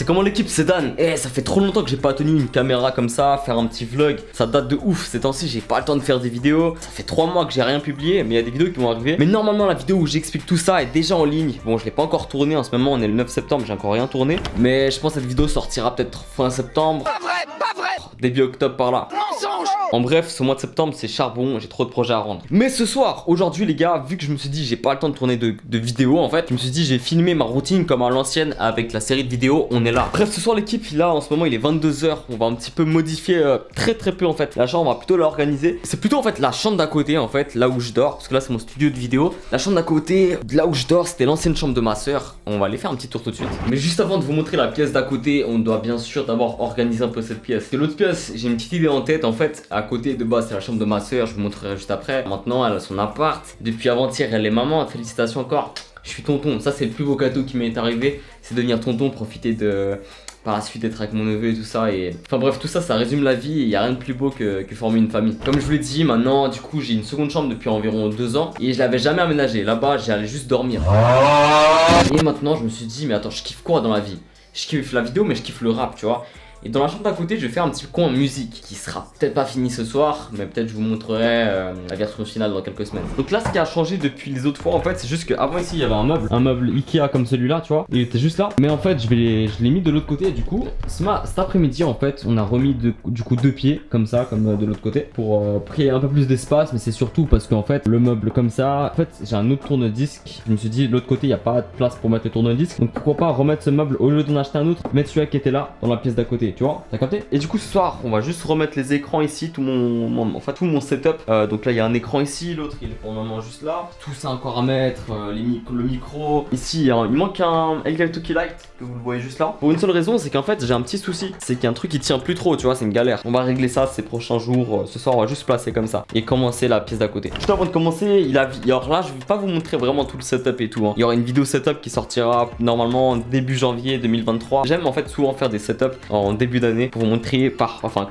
C'est comment l'équipe, c'est Dan. Eh, ça fait trop longtemps que j'ai pas tenu une caméra comme ça, faire un petit vlog. Ça date de ouf. Ces temps-ci, j'ai pas le temps de faire des vidéos. Ça fait 3 mois que j'ai rien publié, mais il y a des vidéos qui vont arriver. Mais normalement, la vidéo où j'explique tout ça est déjà en ligne. Bon, je l'ai pas encore tourné en ce moment. On est le 9 septembre, j'ai encore rien tourné. Mais je pense que cette vidéo sortira peut-être fin septembre. Pas vrai, pas vrai. Début octobre par là. Mensonge. En bref, ce mois de septembre, c'est charbon, j'ai trop de projets à rendre. Mais ce soir, aujourd'hui les gars, vu que je me suis dit j'ai pas le temps de tourner de vidéos en fait, je me suis dit j'ai filmé ma routine comme à l'ancienne avec la série de vidéos, on est là. Bref, ce soir l'équipe, là en ce moment il est 22 h, on va un petit peu modifier très peu en fait. La chambre, on va plutôt l'organiser. C'est plutôt en fait la chambre d'à côté en fait, là où je dors, parce que là c'est mon studio de vidéo. La chambre d'à côté, là où je dors, c'était l'ancienne chambre de ma soeur. On va aller faire un petit tour tout de suite. Mais juste avant de vous montrer la pièce d'à côté, on doit bien sûr d'abord organiser un peu cette pièce. Et l'autre pièce, j'ai une petite idée en tête en fait, à côté de base c'est la chambre de ma soeur, je vous montrerai juste après. Maintenant elle a son appart, depuis avant-hier elle est maman, félicitations encore. Je suis tonton, ça c'est le plus beau cadeau qui m'est arrivé, c'est devenir tonton, profiter de par la suite d'être avec mon neveu et tout ça. Et enfin bref, tout ça, ça résume la vie. Il n'y a rien de plus beau que former une famille. Comme je vous l'ai dit, maintenant du coup j'ai une seconde chambre depuis environ 2 ans et je l'avais jamais aménagée. Là-bas j'allais juste dormir. Et maintenant je me suis dit mais attends, je kiffe quoi dans la vie? Je kiffe la vidéo mais je kiffe le rap, tu vois. Et dans la chambre d'à côté, je vais faire un petit coin musique qui sera peut-être pas fini ce soir, mais peut-être je vous montrerai la version finale dans quelques semaines. Donc là, ce qui a changé depuis les autres fois, en fait, c'est juste qu'avant ici, il y avait un meuble Ikea comme celui-là, tu vois. Il était juste là. Mais en fait, je l'ai mis de l'autre côté. Et du coup, cet après-midi, en fait, on a remis du coup 2 pieds comme ça, comme de l'autre côté, pour créer un peu plus d'espace. Mais c'est surtout parce qu'en fait, le meuble comme ça, en fait, j'ai un autre tourne-disque. Je me suis dit, de l'autre côté, il n'y a pas de place pour mettre le tourne-disque. Donc pourquoi pas remettre ce meuble au lieu d'en acheter un autre, mettre celui-là qui était là dans la pièce d'à côté. Tu vois, t'as capté? Et du coup ce soir on va juste remettre les écrans ici, tout mon setup. Donc là il y a un écran ici, l'autre il est pour le moment juste là. Tout ça encore à mettre, le micro. Ici il manque un Elgato Talkie-Lite que vous le voyez juste là. Pour une seule raison, c'est qu'en fait j'ai un petit souci. C'est qu'il y a un truc qui tient plus trop, tu vois, c'est une galère. On va régler ça ces prochains jours. Ce soir on va juste placer comme ça et commencer la pièce d'à côté. Juste avant de commencer, alors là je vais pas vous montrer vraiment tout le setup et tout, hein. Il y aura une vidéo setup qui sortira normalement début janvier 2023. J'aime en fait souvent faire des setups en début d'année pour vous montrer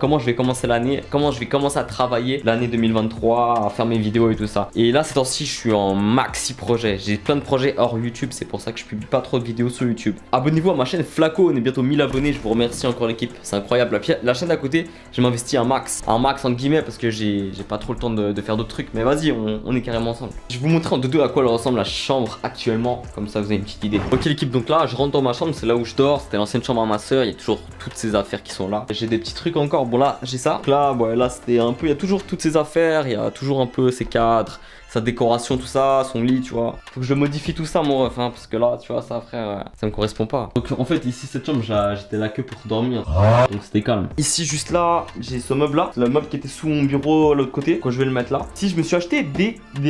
comment je vais commencer l'année, comment je vais commencer à travailler l'année 2023, à faire mes vidéos et tout ça. Et là ces temps-ci je suis en maxi projet, j'ai plein de projets hors YouTube, c'est pour ça que je publie pas trop de vidéos sur YouTube. Abonnez-vous à ma chaîne Flaco, on est bientôt 1000 abonnés, je vous remercie encore l'équipe, c'est incroyable. La chaîne d'à côté, je m'investis un max entre guillemets parce que j'ai pas trop le temps de faire d'autres trucs, mais vas-y, on est carrément ensemble. Je vais vous montrer en deux à quoi elle ressemble la chambre actuellement, comme ça vous avez une petite idée. Ok l'équipe, donc là je rentre dans ma chambre, c'est là où je dors, c'était l'ancienne chambre à ma soeur, il y a toujours toutes ces affaires qui sont là. J'ai des petits trucs encore, bon là j'ai ça. Donc là, ouais, là c'était un peu, il y a toujours toutes ces affaires, il y a toujours un peu ces cadres, sa décoration, tout ça, son lit, tu vois. Faut que je modifie tout ça, mon ref, hein, parce que là, tu vois, ça, frère, ça me correspond pas. Donc, en fait, ici, cette chambre, j'étais là que pour dormir. Donc, c'était calme. Ici, juste là, j'ai ce meuble-là. C'est le meuble qui était sous mon bureau, l'autre côté. Quand je vais le mettre là. Si je me suis acheté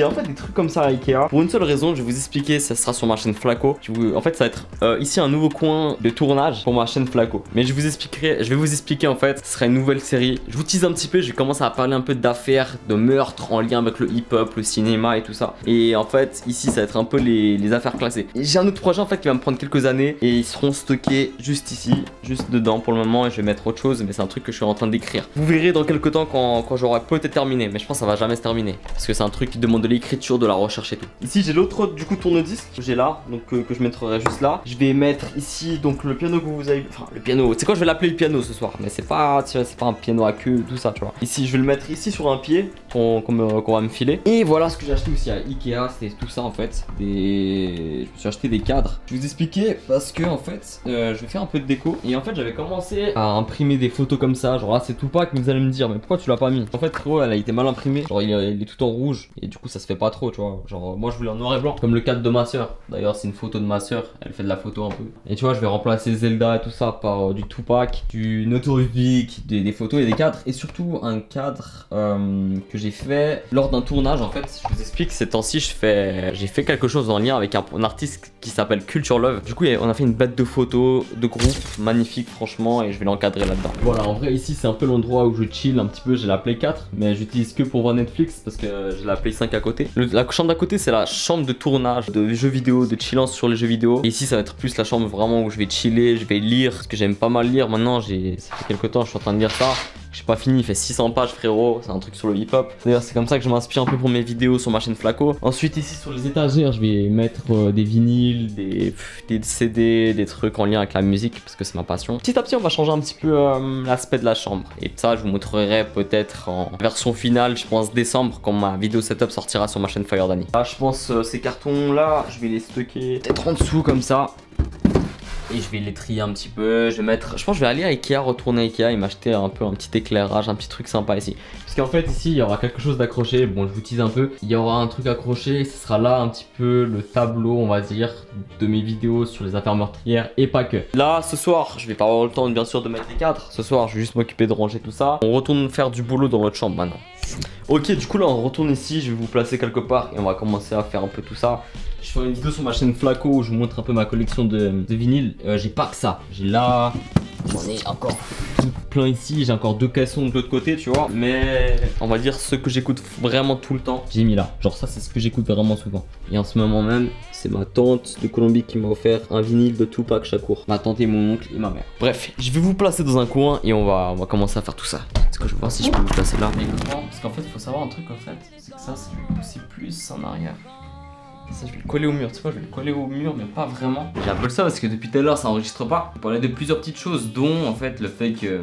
en fait, des trucs comme ça à Ikea. Pour une seule raison, je vais vous expliquer, ça sera sur ma chaîne Flaco. En fait, ça va être ici un nouveau coin de tournage pour ma chaîne Flaco. Mais je vais vous expliquer, en fait, ce sera une nouvelle série. Je vous tease un petit peu, je vais commencer à parler un peu d'affaires, de meurtres en lien avec le hip-hop, le cinéma et tout ça. Et en fait ici ça va être un peu les affaires classées. J'ai un autre projet en fait qui va me prendre quelques années et ils seront stockés juste ici, juste dedans pour le moment, et je vais mettre autre chose, mais c'est un truc que je suis en train d'écrire. Vous verrez dans quelques temps quand j'aurai peut-être terminé, mais je pense que ça va jamais se terminer parce que c'est un truc qui demande de l'écriture, de la recherche et tout. Ici j'ai l'autre du coup tourne-disque que j'ai là, donc que je mettrai juste là. Je vais mettre ici donc le piano que vous avez, enfin le piano, c'est quoi, je vais l'appeler le piano ce soir, mais c'est pas un piano à queue, tout ça, tu vois. Ici je vais le mettre ici sur un pied qu'on va me filer. Et voilà ce que j'ai acheté aussi à Ikea, c'était tout ça en fait. Je me suis acheté des cadres. Je vais vous expliquer parce que en fait je vais faire un peu de déco. Et en fait j'avais commencé à imprimer des photos comme ça. Genre là c'est Tupac, mais vous allez me dire mais pourquoi tu l'as pas mis? En fait frérot, elle a été mal imprimée. Genre il est tout en rouge et du coup ça se fait pas trop, tu vois. Genre moi je voulais en noir et blanc comme le cadre de ma soeur. D'ailleurs c'est une photo de ma soeur, elle fait de la photo un peu. Et tu vois je vais remplacer Zelda et tout ça par du Tupac, du Notorious Big, des photos et des cadres. Et surtout un cadre que j'ai fait lors d'un tournage en fait. Je vous explique, ces temps-ci j'ai fait quelque chose en lien avec un artiste qui s'appelle Culture Love. Du coup on a fait une bête de photos de groupe magnifique franchement, et je vais l'encadrer là-dedans. Voilà, en vrai ici c'est un peu l'endroit où je chill un petit peu. J'ai la Play 4 mais j'utilise que pour voir Netflix parce que j'ai la Play 5 à côté. La chambre d'à côté c'est la chambre de tournage de jeux vidéo, de chillance sur les jeux vidéo. Et ici ça va être plus la chambre vraiment où je vais chiller, je vais lire parce que j'aime pas mal lire maintenant. Ça fait quelques temps je suis en train de lire ça. j'ai pas fini, il fait 600 pages frérot, c'est un truc sur le hip hop. D'ailleurs c'est comme ça que je m'inspire un peu pour mes vidéos sur ma chaîne Flaco. Ensuite ici sur les étagères je vais mettre des vinyles, des CD, des trucs en lien avec la musique parce que c'est ma passion. Petit à petit on va changer un petit peu l'aspect de la chambre. Et ça je vous montrerai peut-être en version finale, je pense décembre, quand ma vidéo setup sortira sur ma chaîne Fire Danny. Là je pense ces cartons là, je vais les stocker peut-être en dessous comme ça. Et je vais les trier un petit peu, je pense que je vais aller à Ikea, retourner à Ikea et m'acheter un peu un petit éclairage, un petit truc sympa ici. Parce qu'en fait ici il y aura quelque chose d'accroché, bon je vous tease un peu, il y aura un truc accroché et ce sera là un petit peu le tableau on va dire de mes vidéos sur les affaires meurtrières et pas que. Là ce soir je vais pas avoir le temps bien sûr de mettre les cadres, ce soir je vais juste m'occuper de ranger tout ça. On retourne faire du boulot dans notre chambre maintenant. Ok du coup là on retourne ici, je vais vous placer quelque part et on va commencer à faire un peu tout ça. Je ferai une vidéo sur ma chaîne Flaco où je vous montre un peu ma collection de vinyles. J'ai pas que ça, j'ai là, j'en ai encore tout plein ici, j'ai encore 2 caissons de l'autre côté tu vois. Mais on va dire ce que j'écoute vraiment tout le temps, j'ai mis là. Genre ça c'est ce que j'écoute vraiment souvent. Et en ce moment même, c'est ma tante de Colombie qui m'a offert un vinyle de Tupac Shakur. Ma tante et mon oncle et ma mère. Bref, je vais vous placer dans un coin et on va commencer à faire tout ça. Est-ce que je vais voir si je peux vous placer là? Parce qu'en fait il faut savoir un truc en fait, c'est que ça je vais pousser plus en arrière. Ça je vais le coller au mur, tu vois, je vais le coller au mur mais pas vraiment. J'ai un peu ça parce que depuis tout à l'heure ça enregistre pas. Je parlais de plusieurs petites choses dont en fait le fait que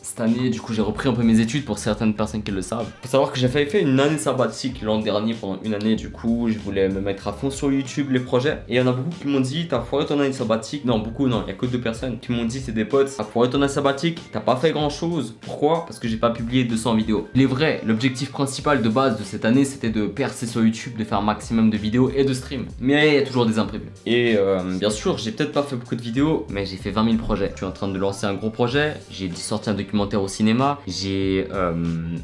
cette année du coup j'ai repris un peu mes études pour certaines personnes qui le savent. Faut savoir que j'ai fait une année sabbatique l'an dernier pendant une année du coup je voulais me mettre à fond sur YouTube les projets. Et il y en a beaucoup qui m'ont dit t'as foiré ton année sabbatique. Non beaucoup non, il y a que 2 personnes qui m'ont dit c'est des potes. T'as foiré ton année sabbatique, t'as pas fait grand chose. Pourquoi? Parce que j'ai pas publié 200 vidéos. Il est vrai, l'objectif principal de base de cette année c'était de percer sur YouTube, de faire un maximum de vidéos et de stream. Mais il y a toujours des imprévus. Et bien sûr j'ai peut-être pas fait beaucoup de vidéos mais j'ai fait 20 000 projets. Je suis en train de lancer un gros projet, j'ai sorti un documentaire au cinéma, j'ai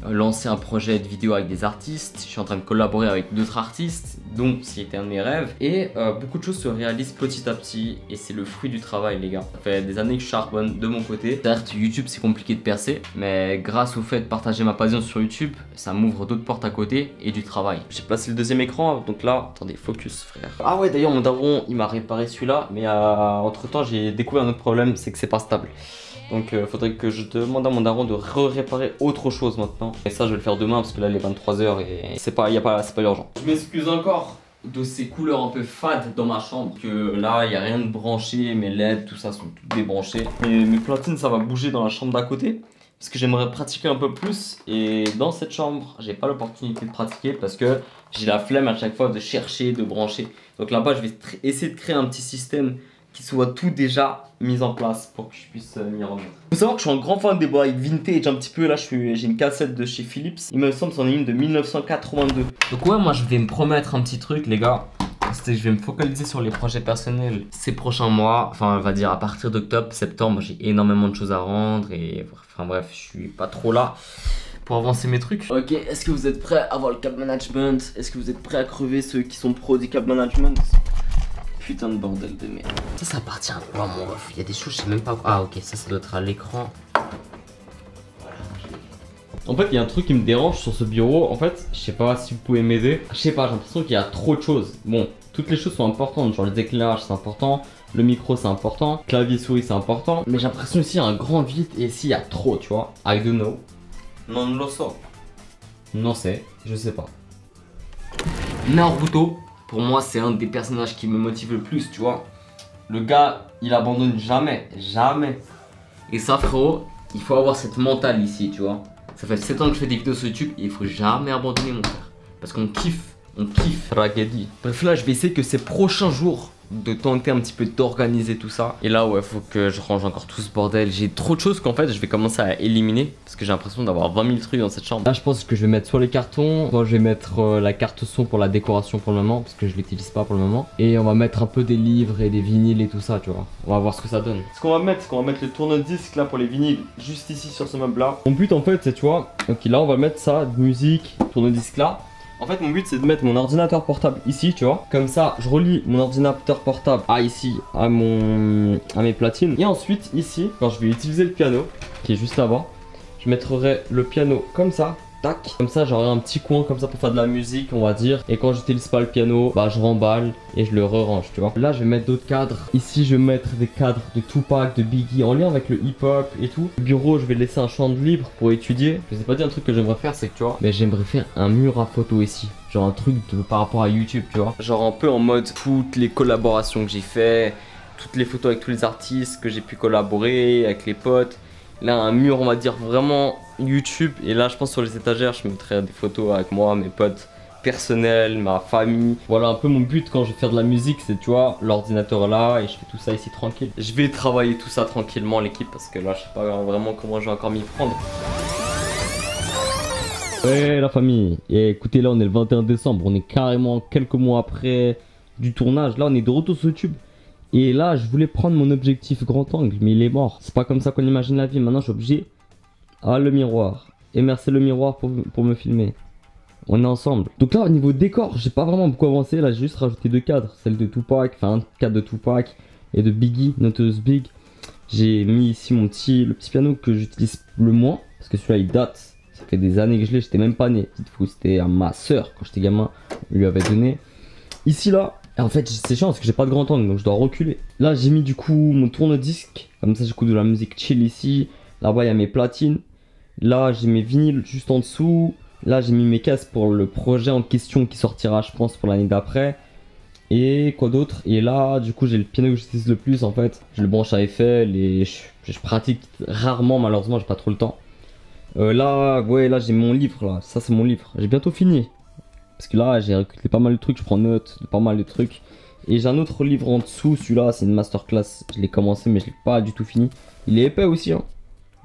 lancé un projet de vidéo avec des artistes, je suis en train de collaborer avec d'autres artistes, donc c'était un de mes rêves. Et beaucoup de choses se réalisent petit à petit et c'est le fruit du travail les gars. Ça fait des années que je charbonne de mon côté. Certes YouTube c'est compliqué de percer, mais grâce au fait de partager ma passion sur YouTube, ça m'ouvre d'autres portes à côté et du travail. J'ai placé le deuxième écran, donc là, attendez, focus frère. Ah ouais d'ailleurs mon daron il m'a réparé celui-là, mais entre temps j'ai découvert un autre problème, c'est que c'est pas stable. Donc faudrait que je demande à mon daron de réparer autre chose maintenant. Et ça je vais le faire demain parce que là il est 23 h et c'est pas urgent. Je m'excuse encore de ces couleurs un peu fades dans ma chambre. Que là il n'y a rien de branché, mes LED tout ça sont toutes débranchées. Et mes platines ça va bouger dans la chambre d'à côté. Parce que j'aimerais pratiquer un peu plus. Et dans cette chambre j'ai pas l'opportunité de pratiquer parce que j'ai la flemme à chaque fois de chercher, de brancher. Donc là-bas je vais essayer de créer un petit système qui soit tout déjà mis en place pour que je puisse m'y remettre. Faut savoir que je suis un grand fan des baguettes vintage un petit peu. Là j'ai une cassette de chez Philips, il me semble c'en est une de 1982. Donc ouais moi je vais me promettre un petit truc les gars. C'est que je vais me focaliser sur les projets personnels ces prochains mois. Enfin on va dire à partir d'octobre, septembre j'ai énormément de choses à rendre. Et enfin bref je suis pas trop là pour avancer mes trucs. Ok, est-ce que vous êtes prêts à voir le cap management? Est-ce que vous êtes prêts à crever ceux qui sont pros du cap management? Putain de bordel de merde. Ça appartient à quoi mon ref? Il y a des choses je sais même pas. Ah ok, ça doit être à l'écran. Voilà. En fait il y a un truc qui me dérange sur ce bureau. En fait je sais pas si vous pouvez m'aider. Je sais pas, j'ai l'impression qu'il y a trop de choses. Bon, toutes les choses sont importantes. Genre les éclairages c'est important, le micro c'est important, clavier souris c'est important. Mais j'ai l'impression ici il y a un grand vide et ici il y a trop tu vois. I don't know. Non lo so. Non c'est, je sais pas. Naruto. Pour moi c'est un des personnages qui me motive le plus tu vois. Le gars il abandonne jamais, jamais. Et ça frérot, il faut avoir cette mentale ici tu vois. Ça fait 7 ans que je fais des vidéos sur YouTube et il faut jamais abandonner mon frère. Parce qu'on kiffe, Tragédie. Bref là je vais essayer que ces prochains jours de tenter un petit peu d'organiser tout ça. Et là ouais faut que je range encore tout ce bordel. J'ai trop de choses qu'en fait je vais commencer à éliminer. Parce que j'ai l'impression d'avoir 20 000 trucs dans cette chambre. Là je pense que je vais mettre soit les cartons, soit je vais mettre la carte son pour la décoration pour le moment. Parce que je l'utilise pas pour le moment. Et on va mettre un peu des livres et des vinyles et tout ça tu vois. On va voir ce que ça donne. Ce qu'on va mettre, le tourne-disque là pour les vinyles. Juste ici sur ce meuble là. Mon but en fait c'est tu vois. Ok là on va mettre ça, de musique, tourne-disque là. En fait mon but c'est de mettre mon ordinateur portable ici tu vois. Comme ça je relie mon ordinateur portable à ici à mes platines. Et ensuite ici quand je vais utiliser le piano qui est juste là-bas, je mettrai le piano comme ça tac. Comme ça j'aurai un petit coin comme ça pour faire de la musique on va dire. Et quand j'utilise pas le piano, bah je remballe et je le re-range tu vois. Là je vais mettre d'autres cadres. Ici je vais mettre des cadres de Tupac, de Biggie en lien avec le hip hop et tout. Le bureau je vais laisser un champ de libre pour étudier. Je sais pas dire un truc que j'aimerais faire c'est que tu vois, mais j'aimerais faire un mur à photos ici. Genre un truc par rapport à YouTube tu vois. Genre un peu en mode toutes les collaborations que j'ai fait, toutes les photos avec tous les artistes que j'ai pu collaborer, avec les potes. Là un mur on va dire vraiment YouTube. Et là je pense sur les étagères je mettrai des photos avec moi, mes potes personnels, ma famille. Voilà un peu mon but quand je vais faire de la musique, c'est tu vois l'ordinateur là et je fais tout ça ici tranquille. Je vais travailler tout ça tranquillement l'équipe parce que là je sais pas vraiment comment je vais encore m'y prendre. Ouais la famille, et écoutez là on est le 21 décembre, on est carrément quelques mois après du tournage. Là on est de retour sur YouTube. Et là, je voulais prendre mon objectif grand angle, mais il est mort. C'est pas comme ça qu'on imagine la vie. Maintenant, je suis obligé. Ah, le miroir. Et merci le miroir pour me filmer. On est ensemble. Donc là, au niveau décor, j'ai pas vraiment beaucoup avancé. Là, j'ai juste rajouté 2 cadres. Celle de Tupac, enfin un cadre de Tupac et de Biggie, Notorious Big. J'ai mis ici le petit piano que j'utilise le moins. Parce que celui-là, il date. Ça fait des années que je l'ai. J'étais même pas né. Dites-vous, c'était à ma soeur quand j'étais gamin. On lui avait donné. Ici, là. Et en fait c'est chiant parce que j'ai pas de grand angle donc je dois reculer. Là j'ai mis du coup mon tourne-disque. Comme ça j'écoute de la musique chill ici. Là-bas il y a mes platines. Là j'ai mes vinyles juste en dessous. Là j'ai mis mes caisses pour le projet en question qui sortira je pense pour l'année d'après. Et quoi d'autre? Et là du coup j'ai le piano que j'utilise le plus en fait. Je le branche à Eiffel et je pratique rarement malheureusement, j'ai pas trop le temps. Là ouais là j'ai mon livre là. Ça c'est mon livre. J'ai bientôt fini. Parce que là j'ai recruté pas mal de trucs, je prends note de pas mal de trucs. Et j'ai un autre livre en dessous, celui-là c'est une masterclass. Je l'ai commencé mais je l'ai pas du tout fini. Il est épais aussi hein.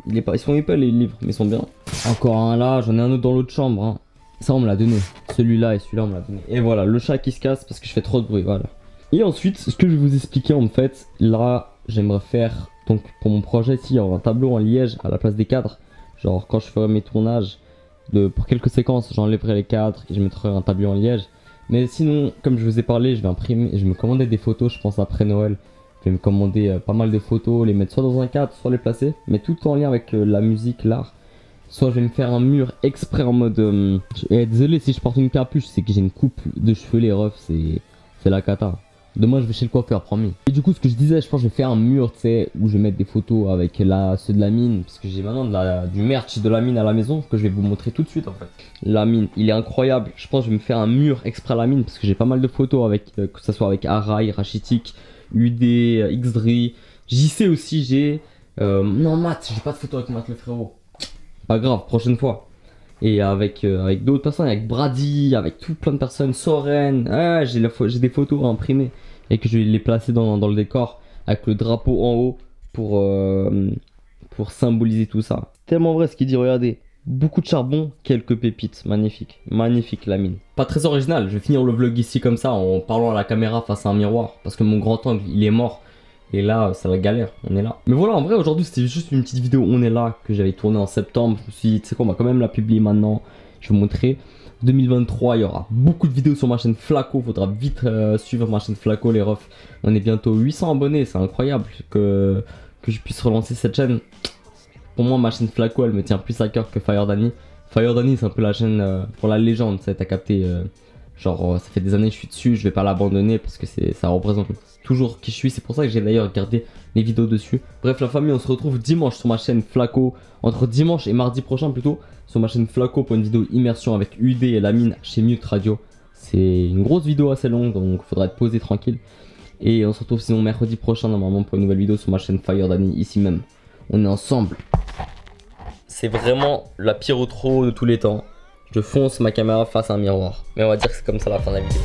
Ils sont épais les livres mais ils sont bien. Encore un là, j'en ai un autre dans l'autre chambre hein. Ça on me l'a donné. Celui-là et celui-là on me l'a donné. Et voilà, le chat qui se casse parce que je fais trop de bruit, voilà. Et ensuite, ce que je vais vous expliquer en fait, là j'aimerais faire, donc pour mon projet ici, il y aura un tableau en liège à la place des cadres. Genre quand je ferai mes tournages. Pour quelques séquences j'enlèverai les cadres et je mettrai un tableau en liège. Mais sinon comme je vous ai parlé je vais imprimer, je vais me commander des photos je pense après Noël. Je vais me commander pas mal de photos, les mettre soit dans un cadre soit les placer. Mais tout en lien avec la musique, l'art. Soit je vais me faire un mur exprès en mode désolé si je porte une capuche, c'est que j'ai une coupe de cheveux les refs, c'est la cata. Demain je vais chez le coiffeur, promis. Et du coup ce que je disais, je pense que je vais faire un mur tu sais où je vais mettre des photos avec ceux de la mine. Parce que j'ai maintenant du merch de la mine à la maison que je vais vous montrer tout de suite en fait. La mine, il est incroyable. Je pense que je vais me faire un mur exprès à la mine. Parce que j'ai pas mal de photos avec, que ce soit avec Arai, Rachitic, UD, Xdri, JC aussi j'ai. Non Matt, j'ai pas de photos avec Matt le frérot. Pas grave, prochaine fois. Et avec d'autres personnes, avec Brady, avec tout plein de personnes, Soren, j'ai des photos à imprimer et que je vais les placer dans le décor avec le drapeau en haut pour symboliser tout ça. Tellement vrai ce qu'il dit, regardez, beaucoup de charbon, quelques pépites, magnifique, magnifique la mine. Pas très original, je vais finir le vlog ici comme ça en parlant à la caméra face à un miroir parce que mon grand angle il est mort. Et là, c'est la galère, on est là. Mais voilà, en vrai, aujourd'hui, c'était juste une petite vidéo, on est là, que j'avais tourné en septembre. Je me suis dit, tu sais quoi, on va quand même la publier maintenant. Je vais vous montrer. 2023, il y aura beaucoup de vidéos sur ma chaîne Flaco. Faudra vite suivre ma chaîne Flaco, les refs. On est bientôt 800 abonnés, c'est incroyable que je puisse relancer cette chaîne. Pour moi, ma chaîne Flaco, elle me tient plus à cœur que Fire Danny. Fire Danny, c'est un peu la chaîne pour la légende, t'as capté. Genre, ça fait des années que je suis dessus, je vais pas l'abandonner parce que ça représente toujours qui je suis. C'est pour ça que j'ai d'ailleurs regardé les vidéos dessus. Bref, la famille, on se retrouve dimanche sur ma chaîne Flaco. Entre dimanche et mardi prochain, plutôt, sur ma chaîne Flaco pour une vidéo immersion avec UD et Lamine chez Mute Radio. C'est une grosse vidéo assez longue, donc il faudra être posé tranquille. Et on se retrouve sinon mercredi prochain, normalement, pour une nouvelle vidéo sur ma chaîne Fire Danny, ici même. On est ensemble. C'est vraiment la pire outro de tous les temps. Je fonce ma caméra face à un miroir. Mais on va dire que c'est comme ça la fin de la vidéo.